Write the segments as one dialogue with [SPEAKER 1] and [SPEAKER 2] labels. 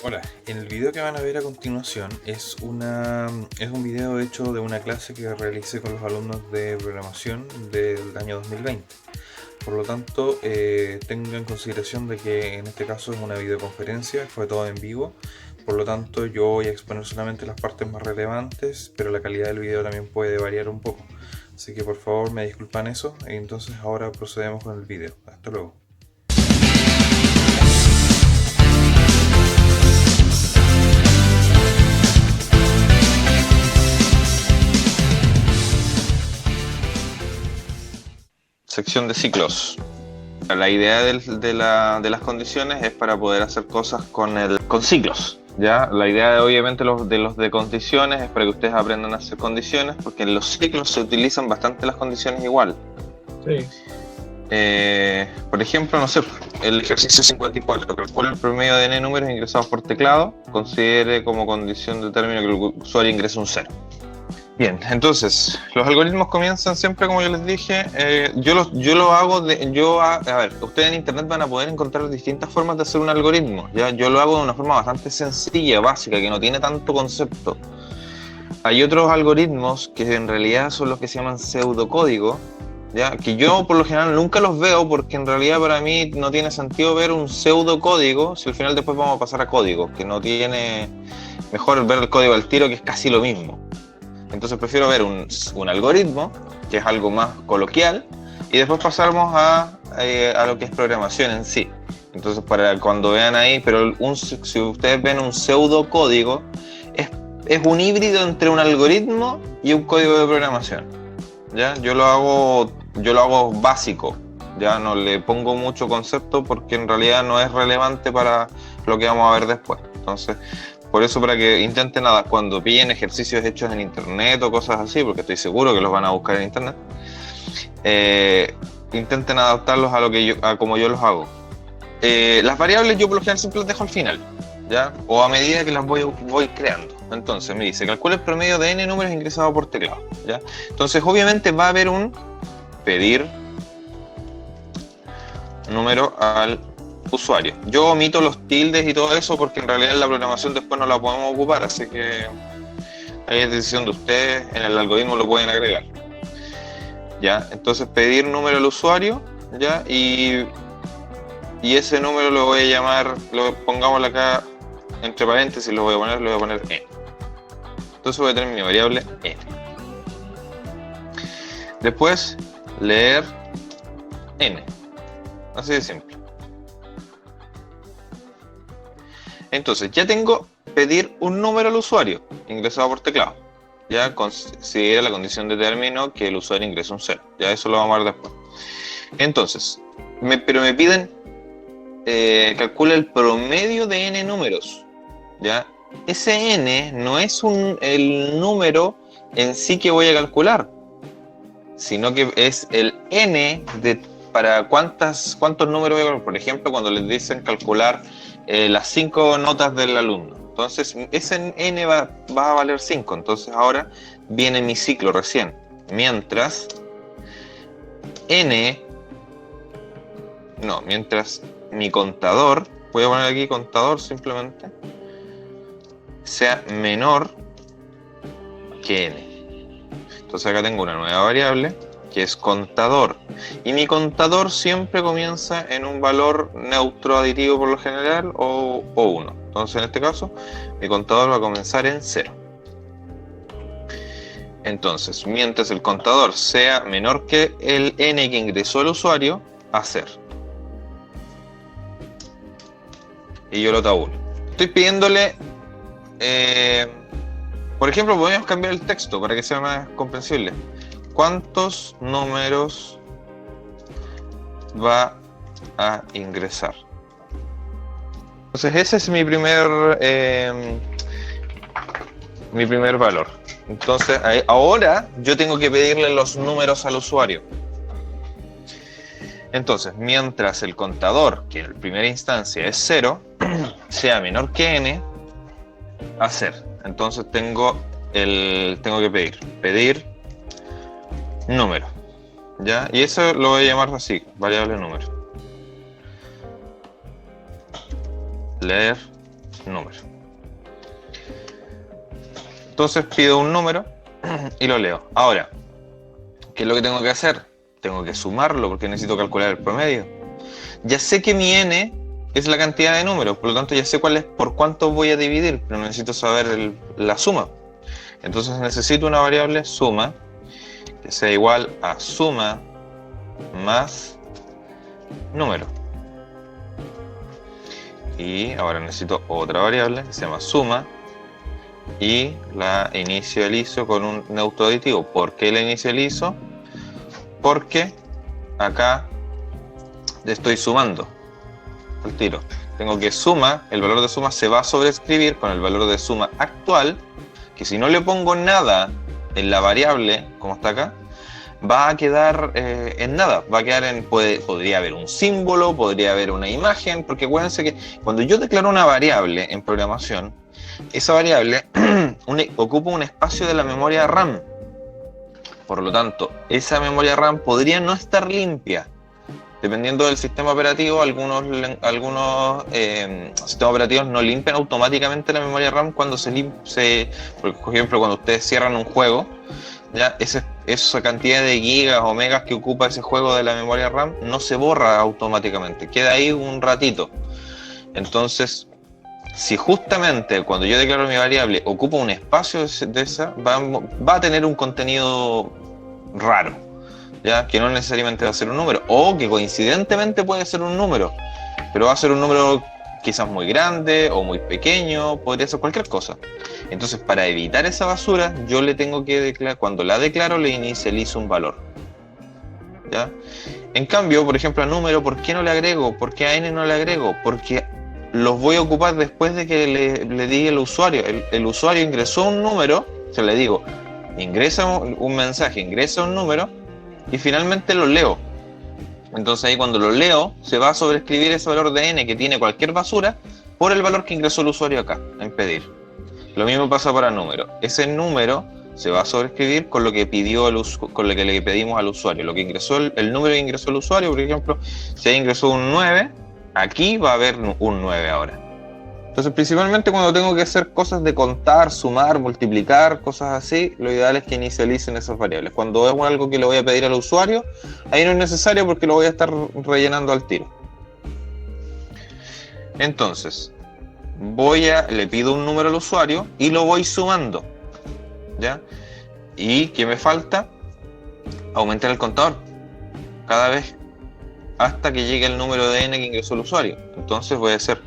[SPEAKER 1] Hola, en el video que van a ver a continuación es un video hecho de una clase que realicé con los alumnos de programación del año 2020. Por lo tanto, tenga en consideración de que en este caso es una videoconferencia, fue todo en vivo. Por lo tanto, yo voy a exponer solamente las partes más relevantes, pero la calidad del video también puede variar un poco. Así que por favor me disculpan eso, y entonces ahora procedemos con el video. Hasta luego.
[SPEAKER 2] Sección de ciclos. La idea de las condiciones es para poder hacer cosas con ciclos. ¿Ya? La idea obviamente los de condiciones es para que ustedes aprendan a hacer condiciones, porque en los ciclos se utilizan bastante las condiciones igual.
[SPEAKER 3] Sí.
[SPEAKER 2] Por ejemplo, no sé, el ejercicio 54, calcula el promedio de n números ingresados por teclado, considere como condición de término que el usuario ingrese un 0. Bien, entonces, los algoritmos comienzan siempre, como yo les dije, yo lo hago, a ver, ustedes en internet van a poder encontrar distintas formas de hacer un algoritmo, ¿ya? Yo lo hago de una forma bastante sencilla, básica, que no tiene tanto concepto. Hay otros algoritmos que en realidad son los que se llaman pseudocódigo, ¿ya? Que yo por lo general nunca los veo, porque en realidad para mí no tiene sentido ver un pseudocódigo si al final después vamos a pasar a código, que no tiene, mejor ver el código al tiro, que es casi lo mismo. Entonces prefiero ver un algoritmo, que es algo más coloquial, y después pasamos a lo que es programación en sí. Entonces para cuando vean ahí, pero si ustedes ven un pseudocódigo, es un híbrido entre un algoritmo y un código de programación. ¿Ya? Yo lo hago básico, ya no le pongo mucho concepto porque en realidad no es relevante para lo que vamos a ver después. Entonces, por eso, para que intenten nada, cuando pillen ejercicios hechos en internet o cosas así, porque estoy seguro que los van a buscar en internet, intenten adaptarlos a como yo los hago. Las variables yo por lo general siempre las dejo al final, ¿ya? O a medida que las voy creando. Entonces me dice, calcula el promedio de n números ingresados por teclado, ¿ya? Entonces obviamente va a haber un pedir número al usuario. Yo omito los tildes y todo eso porque en realidad en la programación después no la podemos ocupar, así que ahí es decisión de ustedes, en el algoritmo lo pueden agregar. ¿Ya? Entonces pedir número al usuario, ¿ya? Y ese número lo voy a llamar, pongámoslo acá entre paréntesis, le voy a poner n. Entonces voy a tener mi variable n. Después leer n. Así de simple. Entonces, ya tengo pedir un número al usuario ingresado por teclado. Ya considera la condición de término que el usuario ingrese un 0. Ya eso lo vamos a ver después. Entonces, pero me piden calcula el promedio de n números. Ya, ese n no es el número en sí que voy a calcular, sino que es el n para cuántos números voy a calcular. Por ejemplo, cuando les dicen calcular las 5 notas del alumno. Entonces, ese n va a valer 5. Entonces, ahora viene mi ciclo recién. Mientras mi contador, voy a poner aquí contador simplemente, sea menor que n. Entonces, acá tengo una nueva variable que es contador, y mi contador siempre comienza en un valor neutro aditivo por lo general o 1. Entonces en este caso mi contador va a comenzar en 0. Entonces, mientras el contador sea menor que el n que ingresó el usuario, hacer. Y yo lo tabulo. Estoy pidiéndole, por ejemplo, podemos cambiar el texto para que sea más comprensible. ¿Cuántos números va a ingresar? Entonces ese es mi primer valor. Entonces ahora yo tengo que pedirle los números al usuario. Entonces, mientras el contador, que en primera instancia es 0, sea menor que n, hacer. Entonces tengo que pedir número, ¿ya? Y eso lo voy a llamar así, variable número. Leer número. Entonces pido un número y lo leo. Ahora, ¿qué es lo que tengo que hacer? Tengo que sumarlo porque necesito calcular el promedio. Ya sé que mi n es la cantidad de números, por lo tanto ya sé cuál es, por cuánto voy a dividir, pero necesito saber la suma. Entonces necesito una variable suma que sea igual a suma más número. Y ahora necesito otra variable que se llama suma y la inicializo con un neutro aditivo. ¿Por qué la inicializo? Porque acá estoy sumando al tiro. Tengo que suma, el valor de suma se va a sobreescribir con el valor de suma actual, que si no le pongo nada en la variable, como está acá, va a quedar en nada, va a quedar en, podría haber un símbolo, podría haber una imagen, porque acuérdense que cuando yo declaro una variable en programación, esa variable ocupa un espacio de la memoria RAM. Por lo tanto, esa memoria RAM podría no estar limpia. Dependiendo del sistema operativo, algunos sistemas operativos no limpian automáticamente la memoria RAM cuando por ejemplo, cuando ustedes cierran un juego, ya esa cantidad de gigas o megas que ocupa ese juego de la memoria RAM no se borra automáticamente, queda ahí un ratito. Entonces, si justamente cuando yo declaro mi variable ocupa un espacio de esa, va a tener un contenido raro. ¿Ya? Que no necesariamente va a ser un número, o que coincidentemente puede ser un número, pero va a ser un número quizás muy grande o muy pequeño, podría ser cualquier cosa. Entonces, para evitar esa basura, yo le tengo que declarar, cuando la declaro, le inicializo un valor. ¿Ya? En cambio, por ejemplo, a número, ¿por qué no le agrego? ¿Por qué a n no le agrego? Porque los voy a ocupar después de que le diga al usuario. El usuario ingresó un número, se le digo, ingresa un mensaje, ingresa un número, y finalmente lo leo. Entonces ahí cuando lo leo, se va a sobreescribir ese valor de n que tiene cualquier basura por el valor que ingresó el usuario acá, en pedir. Lo mismo pasa para número. Ese número se va a sobreescribir con lo que con lo que le pedimos al usuario. Lo que ingresó el número que ingresó el usuario, por ejemplo, si ahí ingresó un 9, aquí va a haber un 9 ahora. Entonces, principalmente cuando tengo que hacer cosas de contar, sumar, multiplicar, cosas así, lo ideal es que inicialicen esas variables. Cuando es algo que le voy a pedir al usuario, ahí no es necesario porque lo voy a estar rellenando al tiro. Entonces, le pido un número al usuario y lo voy sumando, ¿ya? ¿Y qué me falta? Aumentar el contador cada vez hasta que llegue el número de n que ingresó el usuario. Entonces voy a hacer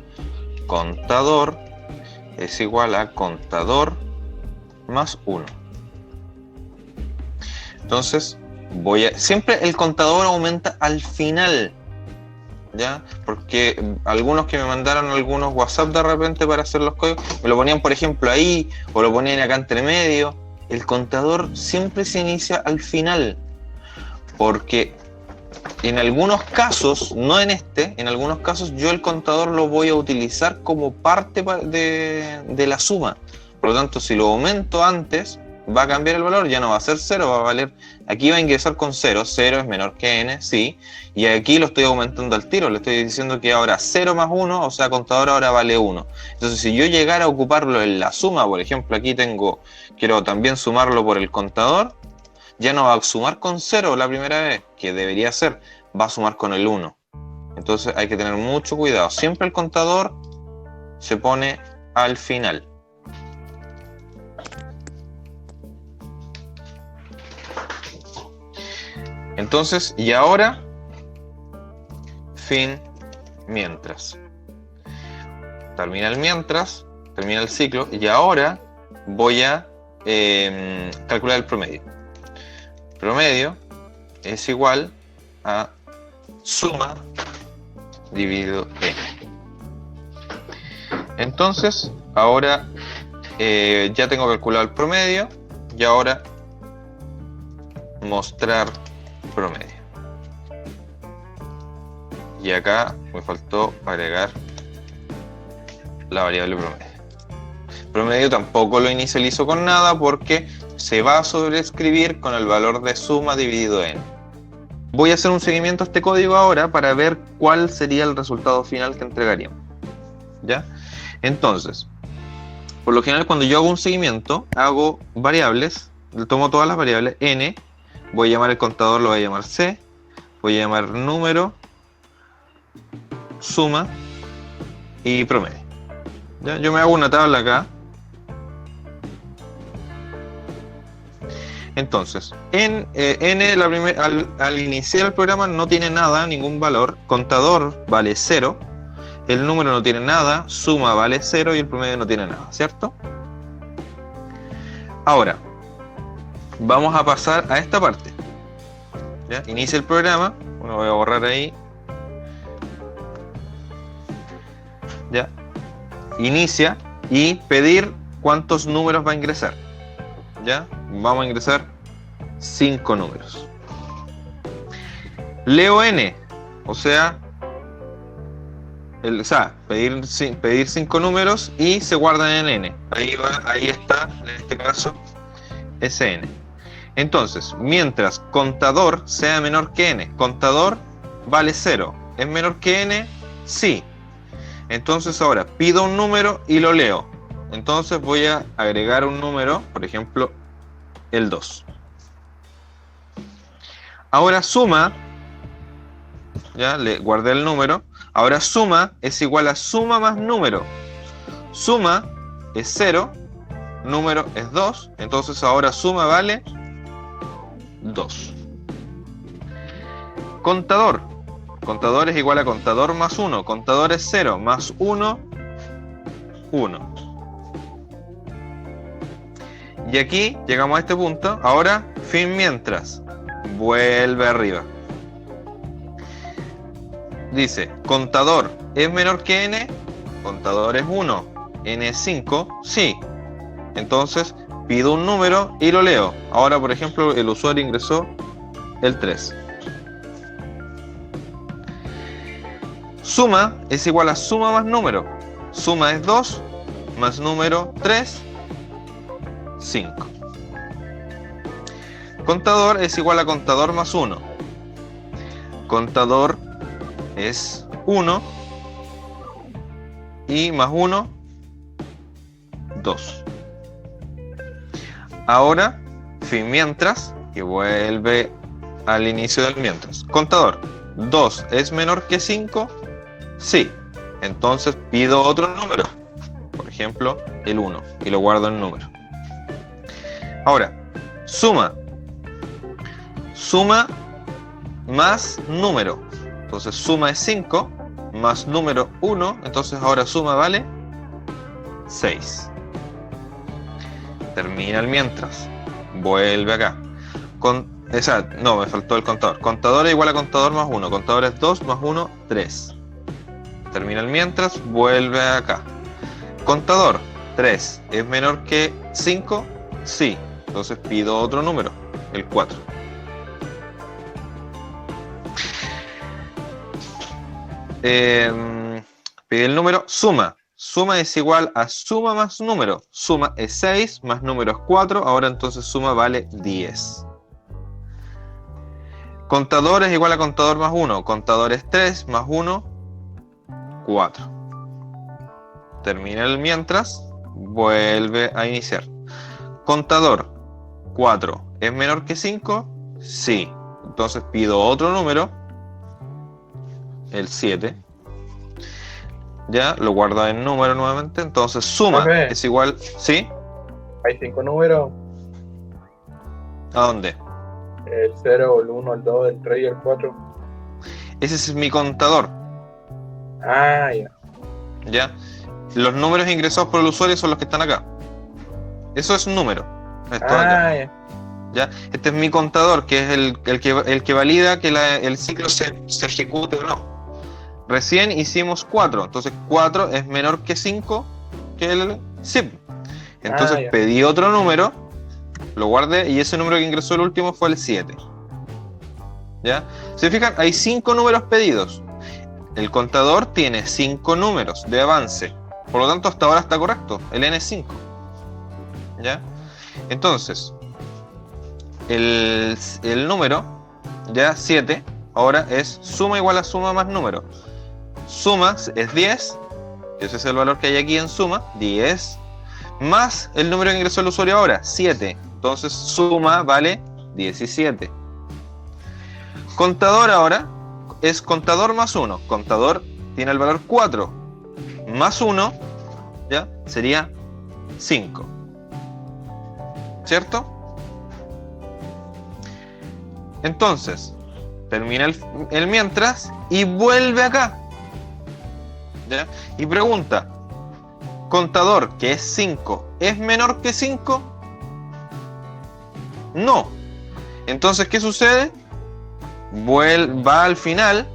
[SPEAKER 2] contador es igual a contador más 1. Entonces siempre el contador aumenta al final, ¿ya? Porque algunos que me mandaron algunos WhatsApp de repente para hacer los códigos, me lo ponían por ejemplo ahí, o lo ponían acá entre medio. El contador siempre se inicia al final, porque en algunos casos, no en en algunos casos yo el contador lo voy a utilizar como parte de la suma. Por lo tanto, si lo aumento antes, va a cambiar el valor, ya no va a ser 0, va a valer, aquí va a ingresar con 0, 0 es menor que n, sí, y aquí lo estoy aumentando al tiro, le estoy diciendo que ahora 0 más 1, o sea, contador ahora vale 1. Entonces, si yo llegara a ocuparlo en la suma, por ejemplo, aquí quiero también sumarlo por el contador, ya no va a sumar con 0 la primera vez, que debería ser, va a sumar con el 1. Entonces hay que tener mucho cuidado. Siempre el contador se pone al final. Entonces, y ahora, fin, mientras. Termina el ciclo, y ahora voy a calcular el promedio. Promedio es igual a suma dividido n. Entonces, ahora ya tengo calculado el promedio y ahora mostrar promedio. Y acá me faltó agregar la variable promedio. Promedio tampoco lo inicializo con nada porque se va a sobreescribir con el valor de suma dividido n. Voy a hacer un seguimiento a este código ahora para ver cuál sería el resultado final que entregaríamos, ¿ya? Entonces, por lo general cuando yo hago un seguimiento, hago variables, tomo todas las variables, n, voy a llamar el contador, lo voy a llamar c, voy a llamar número, suma y promedio. ¿Ya? Yo me hago una tabla acá. Entonces, n al iniciar el programa no tiene nada, ningún valor, contador vale 0, el número no tiene nada, suma vale 0 y el promedio no tiene nada, ¿cierto? Ahora, vamos a pasar a esta parte. ¿Ya? Inicia el programa, bueno, voy a borrar ahí. ¿Ya? Inicia y pedir cuántos números va a ingresar. ¿Ya? Vamos a ingresar 5 números. Leo n, o sea, pedir 5 números y se guardan en n. Ahí está, en este caso, sn. Entonces, mientras contador sea menor que n, contador vale 0, ¿es menor que n? Sí. Entonces ahora pido un número y lo leo. Entonces voy a agregar un número, por ejemplo, el 2. Ahora suma, ya le guardé el número. Ahora suma es igual a suma más número. Suma es 0, número es 2. Entonces ahora suma vale 2. Contador. Contador es igual a contador más 1. Contador es 0 más 1, 1. Y aquí llegamos a este punto. Ahora, fin mientras. Vuelve arriba. Dice, contador es menor que n. Contador es 1. N es 5. Sí. Entonces, pido un número y lo leo. Ahora, por ejemplo, el usuario ingresó el 3. Suma es igual a suma más número. Suma es 2 más número 3, 5. Contador es igual a contador más 1. Contador es 1 y más 1, 2. Ahora, fin mientras, y vuelve al inicio del mientras. Contador, 2 es menor que 5. Sí, entonces pido otro número, por ejemplo el 1, y lo guardo en número. Ahora, suma más número, entonces suma es 5, más número 1, entonces ahora suma vale 6. Termina el mientras, vuelve acá. No, me faltó el contador. Contador es igual a contador más 1, contador es 2 más 1, 3. Termina el mientras, vuelve acá. Contador, 3 es menor que 5, sí. Entonces pido otro número, el 4. Pide el número, suma. Suma es igual a suma más número. Suma es 6, más número es 4. Ahora entonces suma vale 10. Contador es igual a contador más 1. Contador es 3 más 1, 4. Termina el mientras, vuelve a iniciar. Contador, 4 es menor que 5, sí. Entonces pido otro número, el 7. Ya, lo guardo en número nuevamente. Entonces suma es igual, ¿sí?
[SPEAKER 3] Hay 5 números.
[SPEAKER 2] ¿A dónde?
[SPEAKER 3] El 0, el 1, el 2, el 3 y el 4.
[SPEAKER 2] Ese es mi contador.
[SPEAKER 3] Ah, ya.
[SPEAKER 2] ¿Ya? Los números ingresados por el usuario son los que están acá. Eso es un número. Esto acá.
[SPEAKER 3] Ya.
[SPEAKER 2] ¿Ya? Este es mi contador, que es el que valida que el ciclo se ejecute o no. Recién hicimos 4, entonces 4 es menor que 5, que el SIP. Entonces pedí otro número, lo guardé y ese número que ingresó el último fue el 7. ¿Ya? ¿Se fijan? Hay 5 números pedidos. El contador tiene 5 números de avance. Por lo tanto, hasta ahora está correcto. El N es 5. ¿Ya? Entonces, el número, ya 7, ahora es suma igual a suma más número. Suma es 10, que ese es el valor que hay aquí en suma, 10, más el número que ingresó el usuario ahora, 7. Entonces suma vale 17. Contador ahora es contador más 1. Contador tiene el valor 4. Más 1, ¿ya? Sería 5. ¿Cierto? Entonces, termina el mientras y vuelve acá. ¿Ya? Y pregunta, contador, que es 5, ¿es menor que 5? No. Entonces, ¿qué sucede? Va al final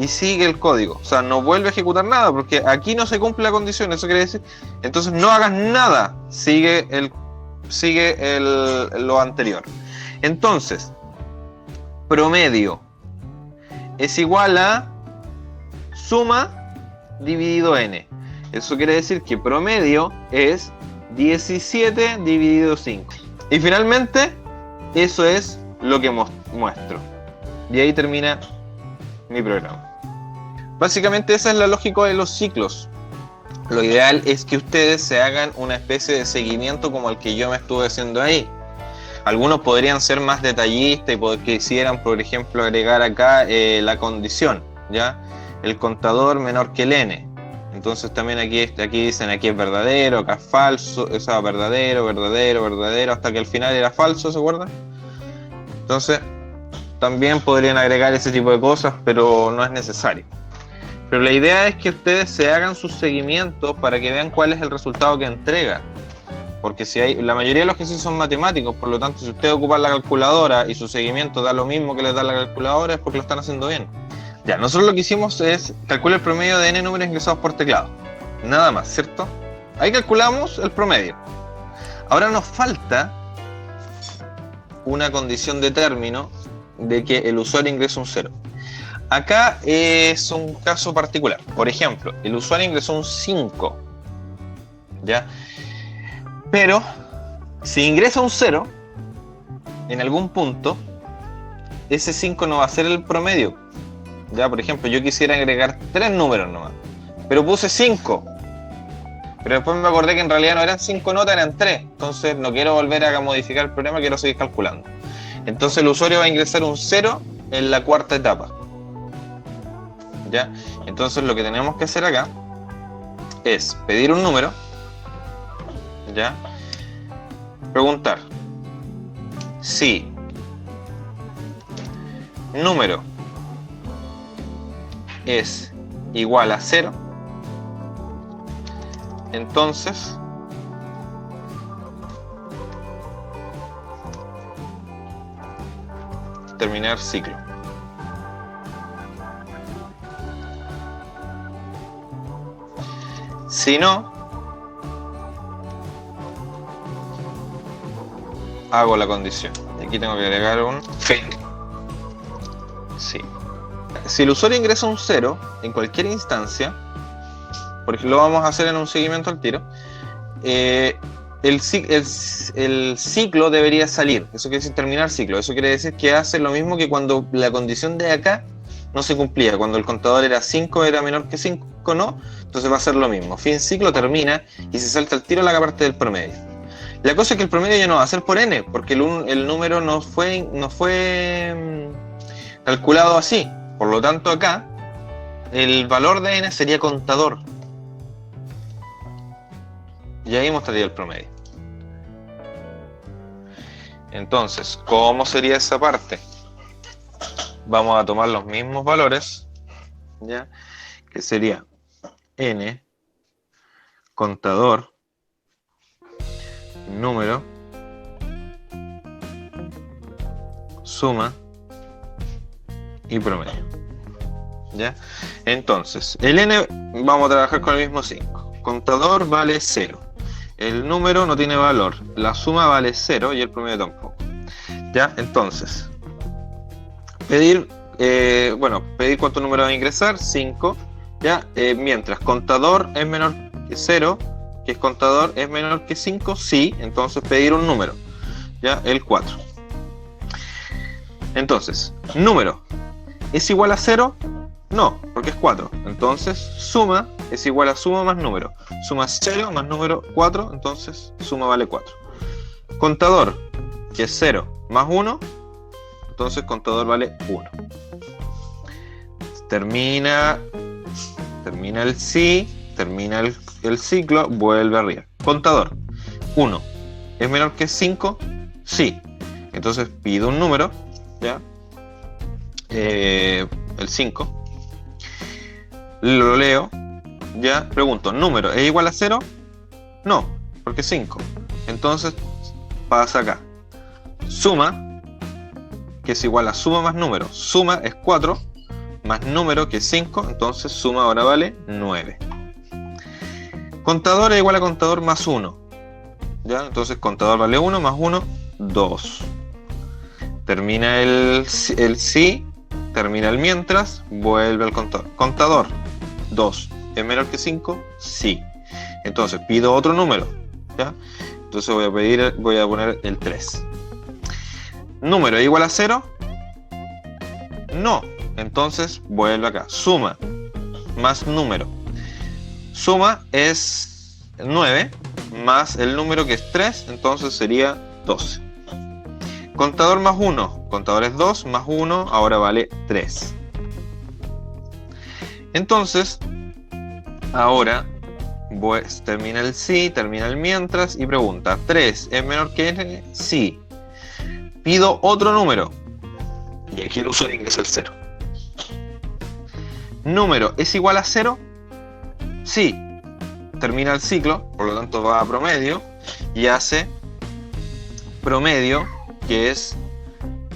[SPEAKER 2] y sigue el código. O sea, no vuelve a ejecutar nada porque aquí no se cumple la condición. Eso quiere decir, entonces no hagas nada. Sigue lo anterior. Entonces, promedio es igual a suma dividido n. Eso quiere decir que promedio es 17 dividido 5. Y finalmente, eso es lo que muestro. Y ahí termina mi programa. Básicamente esa es la lógica de los ciclos. Lo ideal es que ustedes se hagan una especie de seguimiento como el que yo me estuve haciendo ahí. Algunos podrían ser más detallistas y quisieran, por ejemplo, agregar acá la condición, ¿ya? El contador menor que el n. Entonces también aquí dicen aquí es verdadero, acá es falso, eso es verdadero, hasta que al final era falso, ¿se acuerdan? Entonces también podrían agregar ese tipo de cosas, pero no es necesario. Pero la idea es que ustedes se hagan sus seguimientos para que vean cuál es el resultado que entrega. Porque la mayoría de los ejercicios son matemáticos, por lo tanto, si ustedes ocupan la calculadora y su seguimiento da lo mismo que les da la calculadora, es porque lo están haciendo bien. Ya, nosotros lo que hicimos es calcular el promedio de n números ingresados por teclado. Nada más, ¿cierto? Ahí calculamos el promedio. Ahora nos falta una condición de término de que el usuario ingresa un 0. Acá es un caso particular. Por ejemplo, el usuario ingresó un 5, ¿ya? Pero si ingresa un 0 en algún punto, ese 5 no va a ser el promedio. Ya, por ejemplo, yo quisiera agregar 3 números nomás, pero puse 5. Pero después me acordé que en realidad no eran 5 notas, eran 3. Entonces no quiero volver a modificar el programa, quiero seguir calculando. Entonces el usuario va a ingresar un 0 en la cuarta etapa. ¿Ya? Entonces lo que tenemos que hacer acá es pedir un número, ¿ya? Preguntar si número es igual a 0, entonces terminar ciclo. Si no, hago la condición. Aquí tengo que agregar un fail. Sí. Si el usuario ingresa un 0 en cualquier instancia, porque lo vamos a hacer en un seguimiento al tiro, el ciclo debería salir. Eso quiere decir terminar ciclo. Eso quiere decir que hace lo mismo que cuando la condición de acá no se cumplía. Cuando el contador era 5, era menor que 5, no. Entonces va a ser lo mismo. Fin ciclo, termina y se salta al tiro la parte del promedio. La cosa es que el promedio ya no va a ser por n, porque el número no fue calculado así. Por lo tanto acá el valor de n sería contador. Y ahí mostraría el promedio. Entonces, ¿cómo sería esa parte? Vamos a tomar los mismos valores, ¿ya? Que sería n, contador, número, suma y promedio, ¿ya? Entonces, el n vamos a trabajar con el mismo 5. Contador vale 0. El número no tiene valor. La suma vale 0 y el promedio tampoco. ¿Ya? Entonces, pedir cuánto número va a ingresar, 5. ¿Ya? Mientras contador es menor que 0, que es contador es menor que 5, sí. Entonces pedir un número. ¿Ya? El 4. Entonces, número es igual a 0, No, porque es 4. Entonces, suma es igual a suma más número. Suma 0 más número 4, entonces suma vale 4. Contador, que es 0 más 1, entonces contador vale 1. Termina el sí, termina el ciclo, vuelve arriba. Contador, 1. ¿Es menor que 5? Sí. Entonces pido un número, ¿ya? El 5. Lo leo, ya, pregunto, ¿número es igual a 0? No, porque 5. Entonces pasa acá. Suma, que es igual a suma más número. Suma es 4, más número que es 5, entonces suma ahora vale 9. Contador es igual a contador más 1. ¿Ya? Entonces contador vale 1, más 1, 2. Termina el sí, termina el mientras, vuelve al contador. Contador, 2. ¿Es menor que 5? Sí. Entonces pido otro número, ¿ya? Entonces voy a poner el 3. ¿Número es igual a 0? No. Entonces vuelve acá. Suma más número. Suma es 9 más el número que es 3, entonces sería 12. Contador más 1. Contador es 2 más 1, ahora vale 3. Entonces, ahora termina el sí, termina el mientras y pregunta, ¿3 es menor que n? Sí. Pido otro número. Y aquí el usuario ingresa el 0. ¿Número es igual a 0? Sí. Termina el ciclo, por lo tanto va a promedio y hace promedio, que es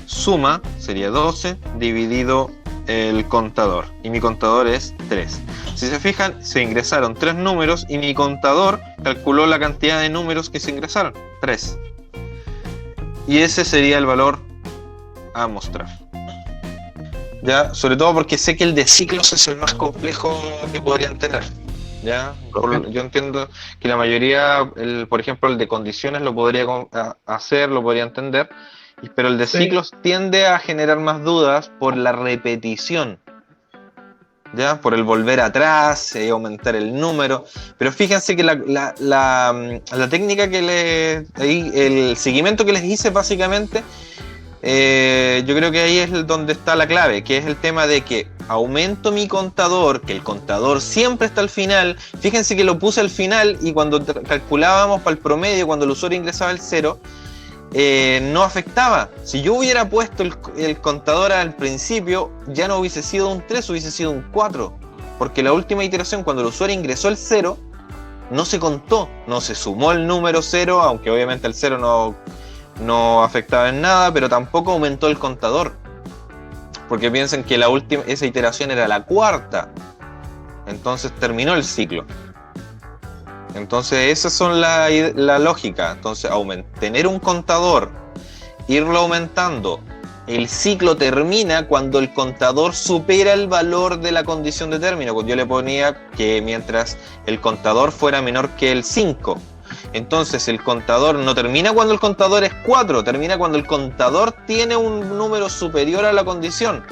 [SPEAKER 2] suma, sería 12, dividido el contador. Y mi contador es 3. Si se fijan, se ingresaron 3 números y mi contador calculó la cantidad de números que se ingresaron, 3. Y ese sería el valor a mostrar. Ya, sobre todo porque sé que el de ciclos es el más complejo que podrían tener. ¿Ya? Yo entiendo que la mayoría, por ejemplo, el de condiciones lo podría hacer, lo podría entender, pero el de ciclos tiende a generar más dudas por la repetición, ¿ya? Por el volver atrás, aumentar el número. Pero fíjense que la técnica el seguimiento que les hice básicamente, yo creo que ahí es donde está la clave, que es el tema de que aumento mi contador, que el contador siempre está al final. Fíjense que lo puse al final y cuando calculábamos para el promedio, cuando el usuario ingresaba el 0, no afectaba. Si yo hubiera puesto el contador al principio, ya no hubiese sido un 3, hubiese sido un 4, porque la última iteración, cuando el usuario ingresó el 0, no se contó, no se sumó el número 0, aunque obviamente el 0 no afectaba en nada, pero tampoco aumentó el contador, porque piensen que esa iteración era la cuarta, entonces terminó el ciclo. Entonces esas son la lógica. Entonces tener un contador, irlo aumentando, el ciclo termina cuando el contador supera el valor de la condición de término. Yo le ponía que mientras el contador fuera menor que el 5. Entonces el contador no termina cuando el contador es 4, termina cuando el contador tiene un número superior a la condición.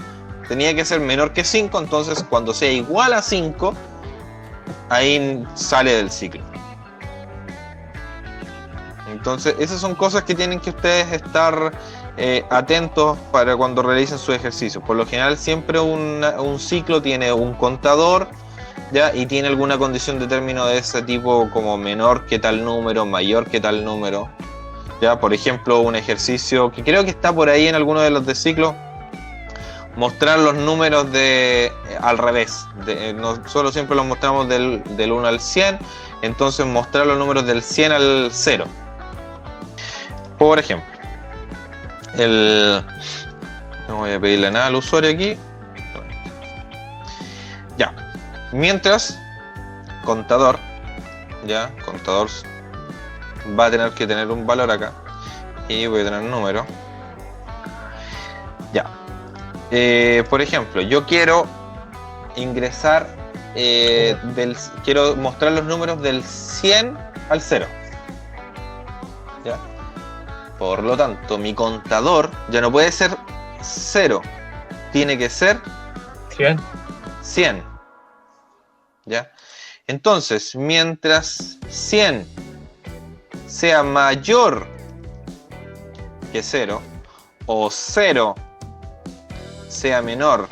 [SPEAKER 2] Tenía que ser menor que 5, entonces cuando sea igual a 5, ahí sale del ciclo. Entonces esas son cosas que tienen que ustedes estar atentos para cuando realicen sus ejercicios. Por lo general siempre un ciclo tiene un contador, ¿ya? Y tiene alguna condición de término de ese tipo, como menor que tal número, mayor que tal número, ¿ya? Por ejemplo, un ejercicio que creo que está por ahí en alguno de los de ciclo, mostrar los números al revés. Nosotros siempre los mostramos del 1 al 100, entonces mostrar los números del 100 al 0. Por ejemplo, no voy a pedirle nada al usuario aquí. Ya. Mientras, contador va a tener que tener un valor acá. Y voy a tener un número. Ya. Por ejemplo, yo quiero ingresar, quiero mostrar los números del 100 al 0. ¿Ya? Por lo tanto, mi contador ya no puede ser 0, tiene que ser
[SPEAKER 3] 100.
[SPEAKER 2] 100. ¿Ya? Entonces, mientras 100 sea mayor que 0, o 0 sea menor,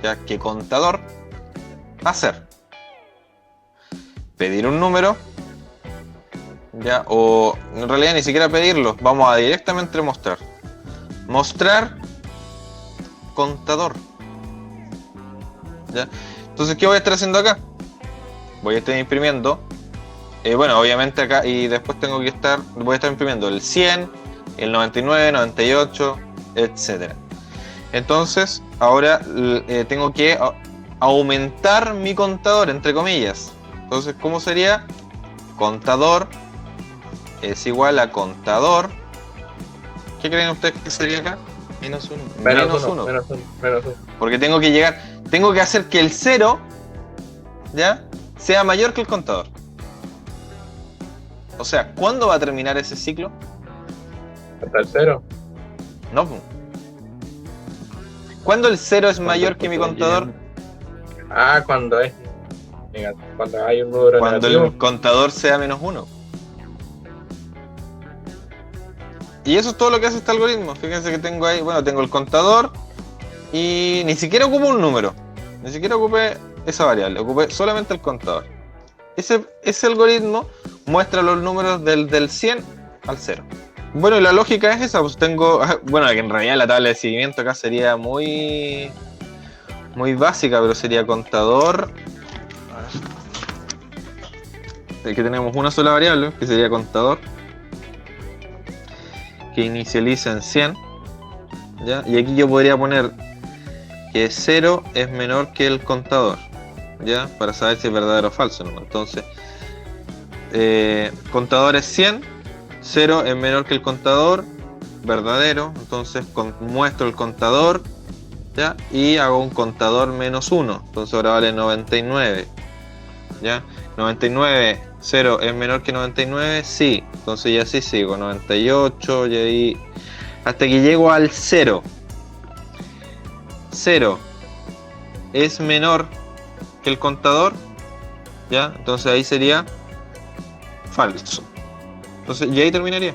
[SPEAKER 2] ya, que contador, hacer. Pedir un número, ya, o en realidad ni siquiera pedirlo, vamos a directamente mostrar. Mostrar contador. ¿Ya? Entonces, ¿qué voy a estar haciendo acá? Voy a estar imprimiendo, bueno, obviamente acá, y después voy a estar imprimiendo el 100, el 99, 98, etcétera. Entonces, ahora tengo que aumentar mi contador, entre comillas. Entonces, ¿cómo sería? Contador es igual a contador. ¿Qué creen ustedes que sería acá? Menos 1.
[SPEAKER 3] Menos uno.
[SPEAKER 2] Porque tengo que hacer que el 0, ¿ya?, sea mayor que el contador. O sea, ¿cuándo va a terminar ese ciclo?
[SPEAKER 3] Hasta el 0.
[SPEAKER 2] No. ¿Cuándo el 0 es mayor que mi contador?
[SPEAKER 3] Cuando hay un número
[SPEAKER 2] Cuando
[SPEAKER 3] negativo.
[SPEAKER 2] el contador sea menos 1. Y eso es todo lo que hace este algoritmo. Fíjense que tengo ahí, bueno, tengo el contador y ni siquiera ocupo un número. Ni siquiera ocupé esa variable, ocupé solamente el contador. Ese algoritmo muestra los números del 100 al 0. Bueno, y la lógica es esa, pues tengo, bueno, que en realidad la tabla de seguimiento acá sería muy básica, pero sería contador. Que tenemos una sola variable, que sería contador, que inicializa en 100, ¿ya? Y aquí yo podría poner que 0 es menor que el contador, ¿ya? Para saber si es verdadero o falso, ¿no? Entonces, contador es 100, 0 es menor que el contador, verdadero. Entonces muestro el contador, ¿ya? Y hago un contador menos 1, entonces ahora vale 99, ¿ya? 99, 0 es menor que 99, sí. Entonces ya sí sigo, 98, y ahí hasta que llego al 0. 0 es menor que el contador, ¿ya? Entonces ahí sería falso. Entonces, y ahí terminaría.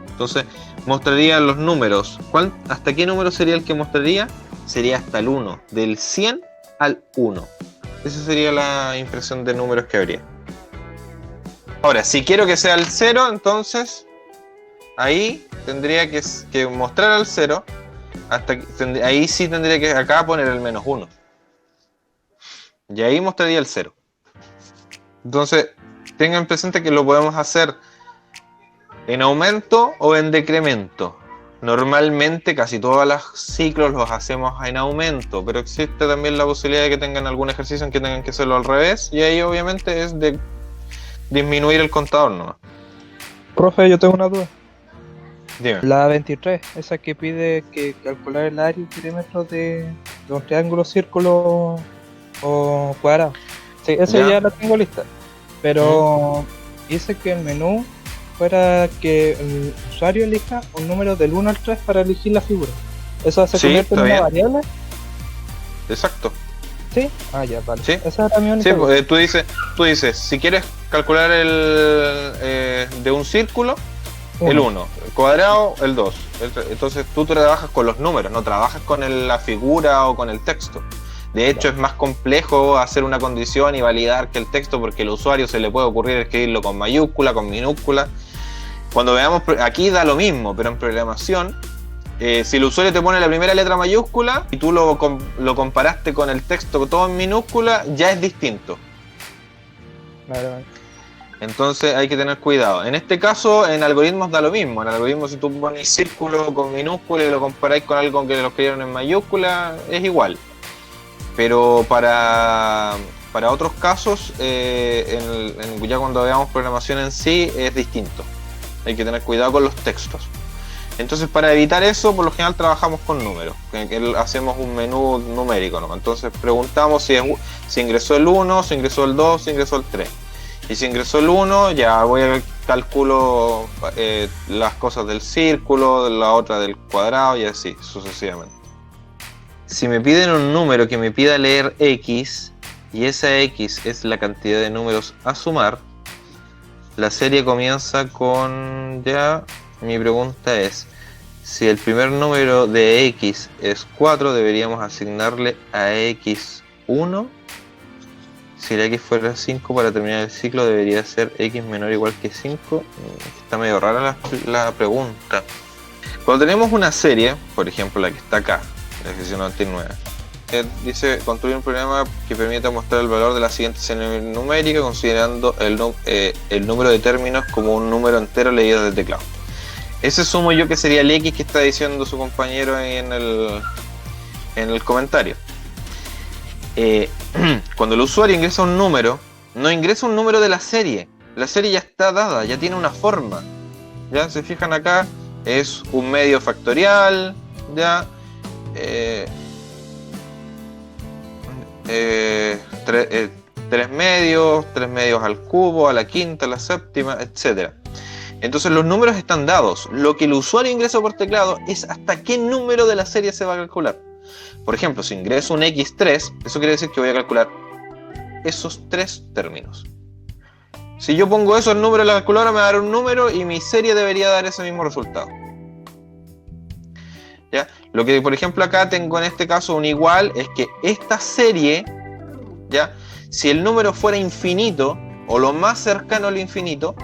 [SPEAKER 2] Entonces mostraría los números. ¿Hasta qué número sería el que mostraría? Sería hasta el 1, del 100 al 1. Esa sería la impresión de números que habría. Ahora, si quiero que sea el 0, entonces ahí tendría que mostrar al 0. Ahí sí tendría que acá poner el menos 1. Y ahí mostraría el 0. Entonces, tengan presente que lo podemos hacer en aumento o en decremento. Normalmente casi todos los ciclos los hacemos en aumento, pero existe también la posibilidad de que tengan algún ejercicio en que tengan que hacerlo al revés, y ahí obviamente es de disminuir el contador, ¿no?
[SPEAKER 4] Profe, yo tengo una duda.
[SPEAKER 2] Dime.
[SPEAKER 4] La 23, esa que pide que calcular el área y perímetro de un triángulo, círculo o cuadrado. Sí, esa ya la tengo lista. Pero dice que el menú fuera que el usuario elija un número del 1 al 3 para elegir la figura. ¿Eso se convierte en una variable?
[SPEAKER 2] Exacto.
[SPEAKER 4] ¿Sí? Ya, vale.
[SPEAKER 2] ¿Sí?
[SPEAKER 4] Esa era mi única
[SPEAKER 2] Sí,
[SPEAKER 4] duda.
[SPEAKER 2] tú dices, si quieres calcular de un círculo, el 1, el cuadrado, el 2. Entonces tú trabajas con los números, no trabajas con la figura o con el texto. De hecho, es más complejo hacer una condición y validar que el texto, porque al usuario se le puede ocurrir escribirlo con mayúscula, con minúscula. Cuando veamos, aquí da lo mismo, pero en programación, si el usuario te pone la primera letra mayúscula y tú lo comparaste con el texto todo en minúscula, ya es distinto.
[SPEAKER 4] Vale.
[SPEAKER 2] Entonces hay que tener cuidado. En este caso, en algoritmos da lo mismo. En algoritmos, si tú pones círculo con minúscula y lo comparáis con algo que lo escribieron en mayúscula, es igual. Pero para otros casos, ya cuando veamos programación en sí, es distinto. Hay que tener cuidado con los textos. Entonces, para evitar eso, por lo general trabajamos con números. Hacemos un menú numérico, ¿no? Entonces preguntamos si ingresó el 1, si ingresó el 2, si ingresó el 3. Y si ingresó el 1, ya voy a calculo las cosas del círculo, la otra del cuadrado y así sucesivamente. si me piden un número que me pida leer X, y esa X es la cantidad de números a sumar, la serie comienza con ya, mi pregunta es, si el primer número de X es 4, deberíamos asignarle a X 1. Si la X fuera 5, para terminar el ciclo debería ser X menor o igual que 5. Está medio rara la pregunta. Cuando tenemos una serie, por ejemplo la que está acá, el ejercicio 99, dice construir un programa que permita mostrar el valor de la siguiente serie numérica considerando el número de términos como un número entero leído del teclado. Ese sumo yo que sería el X que está diciendo su compañero ahí en el comentario. Cuando el usuario ingresa un número, no ingresa un número de la serie. La serie ya está dada, ya tiene una forma. Ya se fijan acá, es un medio factorial, ya. Tres medios al cubo, a la quinta, a la séptima, etc. Entonces los números están dados. Lo que el usuario ingresa por teclado es hasta qué número de la serie se va a calcular. Por ejemplo, si ingreso un X3, eso quiere decir que voy a calcular esos 3 términos. Si yo pongo eso en número en la calculadora, me va a dar un número y mi serie debería dar ese mismo resultado. ¿Ya? Lo que, por ejemplo, acá tengo en este caso un igual es que esta serie, ¿ya? Si el número fuera infinito o lo más cercano al infinito,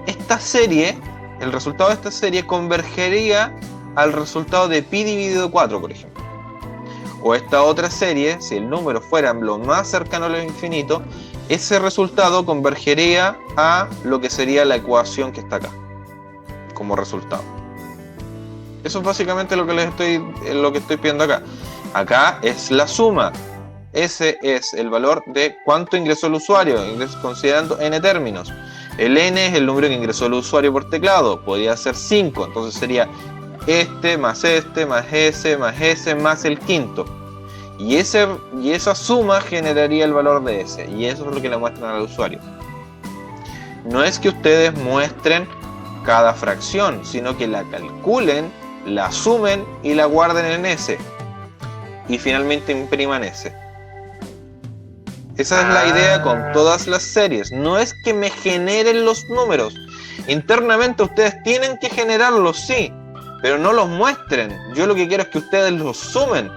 [SPEAKER 2] esta serie, el resultado de esta serie convergería al resultado de pi dividido 4, por ejemplo. O esta otra serie, si el número fuera lo más cercano al infinito, ese resultado convergería a lo que sería la ecuación que está acá, como resultado. Eso es básicamente lo que estoy pidiendo acá. Acá es la suma. Ese es el valor de cuánto ingresó el usuario, considerando n términos. El n es el número que ingresó el usuario por teclado. Podría ser 5, entonces sería este más ese más el quinto. Y esa suma generaría el valor de ese. Y eso es lo que le muestran al usuario. No es que ustedes muestren cada fracción, sino que la calculen, la sumen y la guarden en ese. Y finalmente impriman ese. Esa es la idea con todas las series. No es que me generen los números. Internamente ustedes tienen que generarlos, sí, pero no los muestren. Yo lo que quiero es que ustedes los sumen,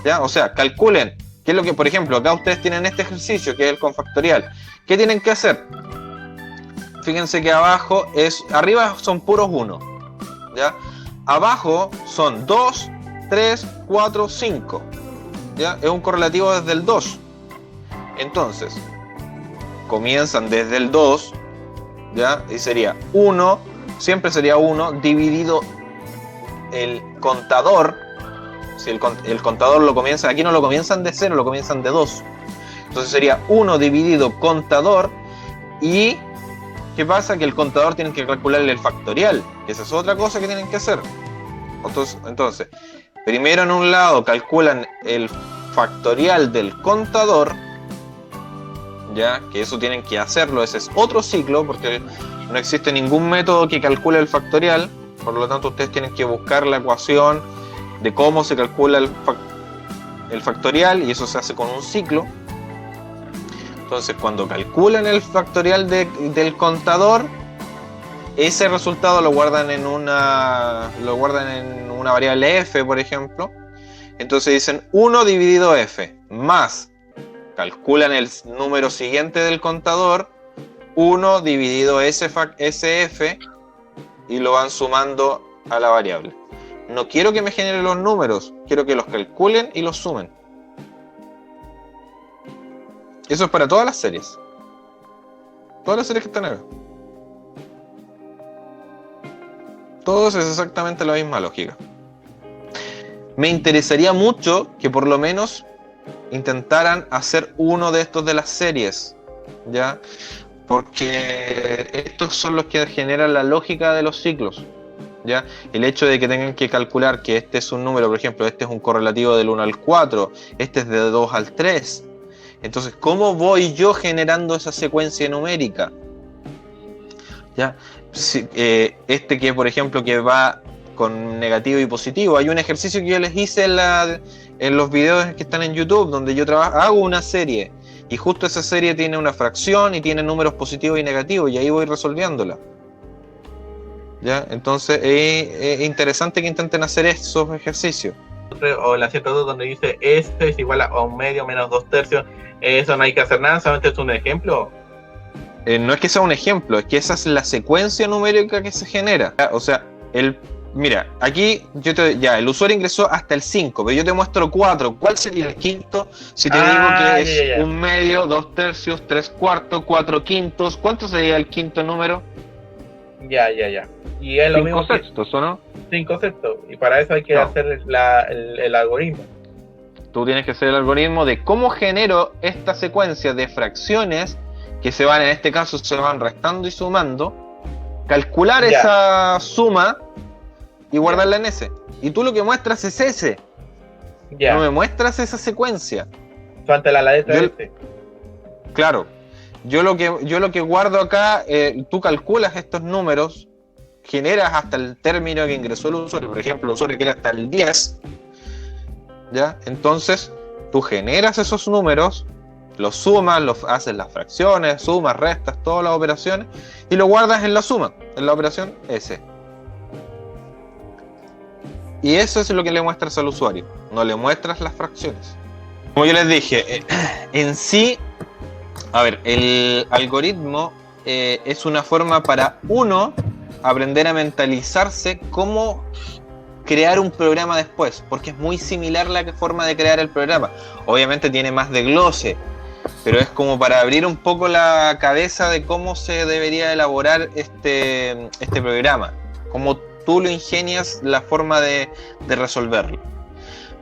[SPEAKER 2] ¿ya? O sea, calculen. ¿Qué es lo que, por ejemplo, acá ustedes tienen este ejercicio, que es el confactorial? ¿Qué tienen que hacer? Fíjense que arriba son puros 1, ¿ya? Abajo son 2, 3, 4, 5, ¿ya? Es un correlativo desde el 2. Entonces, comienzan desde el 2, ¿ya? Y sería 1, siempre sería 1, dividido el contador. Si el contador lo comienza, aquí no lo comienzan de 0, lo comienzan de 2. Entonces sería 1 dividido contador. Y, ¿qué pasa? Que el contador tienen que calcularle el factorial, que esa es otra cosa que tienen que hacer. Entonces, primero en un lado calculan el factorial del contador, ya que eso tienen que hacerlo, ese es otro ciclo, porque no existe ningún método que calcule el factorial, por lo tanto ustedes tienen que buscar la ecuación de cómo se calcula el factorial, y eso se hace con un ciclo. Entonces cuando calculan el factorial del contador, ese resultado lo guardan en una variable f, por ejemplo. Entonces dicen 1 dividido f más, calculan el número siguiente del contador, 1 dividido SF, y lo van sumando a la variable. No quiero que me generen los números, quiero que los calculen y los sumen. Eso es para todas las series. Todas las series que están acá. Todos es exactamente la misma lógica. Me interesaría mucho que por lo menos intentaran hacer uno de estos de las series, ¿ya? Porque estos son los que generan la lógica de los ciclos, ¿ya? El hecho de que tengan que calcular que este es un número, por ejemplo, este es un correlativo del 1 al 4, este es de 2 al 3. Entonces, ¿cómo voy yo generando esa secuencia numérica? ¿Ya? Este que, por ejemplo, que va con negativo y positivo. Hay un ejercicio que yo les hice en los videos que están en YouTube, donde yo hago una serie, y justo esa serie tiene una fracción y tiene números positivos y negativos, y ahí voy resolviéndola. ¿Ya? Entonces es interesante que intenten hacer esos ejercicios.
[SPEAKER 3] O la 102 donde dice este es igual a un medio menos 2/3, eso no hay que hacer nada, solamente es un ejemplo.
[SPEAKER 2] No es que sea un ejemplo, es que esa es la secuencia numérica que se genera. O sea, mira, aquí el usuario ingresó hasta el 5, pero yo te muestro 4. ¿Cuál sería el quinto? Si te digo que es 1 medio, 2/3, 3/4, 4/5, ¿cuánto sería el quinto número?
[SPEAKER 3] Ya. Y es lo mismo.
[SPEAKER 2] 5 sextos, ¿o no?
[SPEAKER 3] 5 sextos. Y para eso hay que hacer el algoritmo.
[SPEAKER 2] Tú tienes que hacer el algoritmo de cómo genero esta secuencia de fracciones que se van, en este caso, se van restando y sumando, calcular esa suma y guardarla en ese. Y tú lo que muestras es ese. No me muestras esa secuencia.
[SPEAKER 3] Falta la letra S.
[SPEAKER 2] Claro. Yo lo que guardo acá, tú calculas estos números, generas hasta el término que ingresó el usuario. Por ejemplo, el usuario quiere hasta el 10. ¿Ya? Entonces, tú generas esos números, los sumas, haces las fracciones, sumas, restas, todas las operaciones, y lo guardas en la suma, en la operación S. Y eso es lo que le muestras al usuario, no le muestras las fracciones. Como yo les dije, en sí, a ver, el algoritmo es una forma para uno aprender a mentalizarse cómo crear un programa después, porque es muy similar la forma de crear el programa. Obviamente tiene más desglose, pero es como para abrir un poco la cabeza de cómo se debería elaborar este programa, cómo tú lo ingenias, la forma de resolverlo.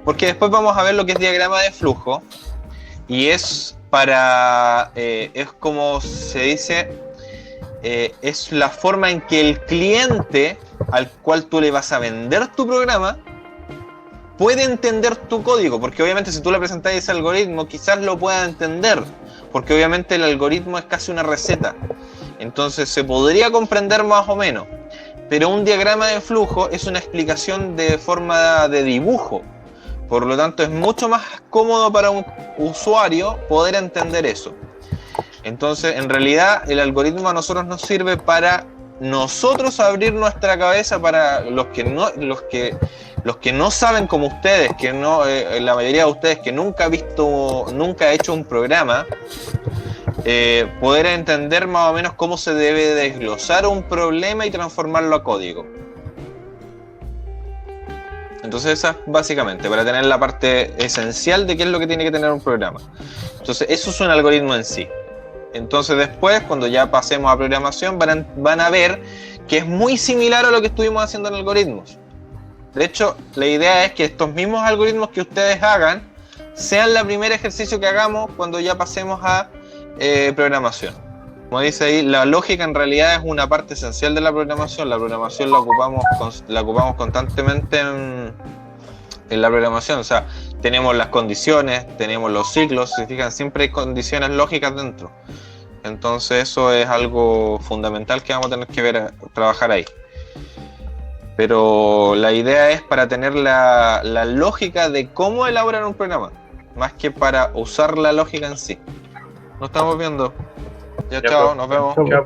[SPEAKER 2] Porque después vamos a ver lo que es diagrama de flujo, y es como se dice, es la forma en que el cliente al cual tú le vas a vender tu programa puede entender tu código, porque obviamente si tú le presentas ese algoritmo quizás lo pueda entender, porque obviamente el algoritmo es casi una receta, entonces se podría comprender más o menos, pero un diagrama de flujo es una explicación de forma de dibujo, por lo tanto es mucho más cómodo para un usuario poder entender eso. Entonces en realidad el algoritmo a nosotros nos sirve para nosotros abrir nuestra cabeza, para los que no saben como ustedes, que no, la mayoría de ustedes que nunca ha hecho un programa, poder entender más o menos cómo se debe desglosar un problema y transformarlo a código. Entonces esa es básicamente para tener la parte esencial de qué es lo que tiene que tener un programa. Entonces eso es un algoritmo en sí. Entonces después, cuando ya pasemos a programación, van a ver que es muy similar a lo que estuvimos haciendo en algoritmos. De hecho, la idea es que estos mismos algoritmos que ustedes hagan sean el primer ejercicio que hagamos cuando ya pasemos a programación. Como dice ahí, la lógica en realidad es una parte esencial de la programación. La programación la ocupamos constantemente en la programación. O sea, tenemos las condiciones, tenemos los ciclos, si fijan, siempre hay condiciones lógicas dentro. Entonces eso es algo fundamental que vamos a tener que trabajar ahí. Pero la idea es para tener la lógica de cómo elaborar un programa, más que para usar la lógica en sí. Nos estamos viendo. Ya, chao, nos vemos.
[SPEAKER 3] Chao.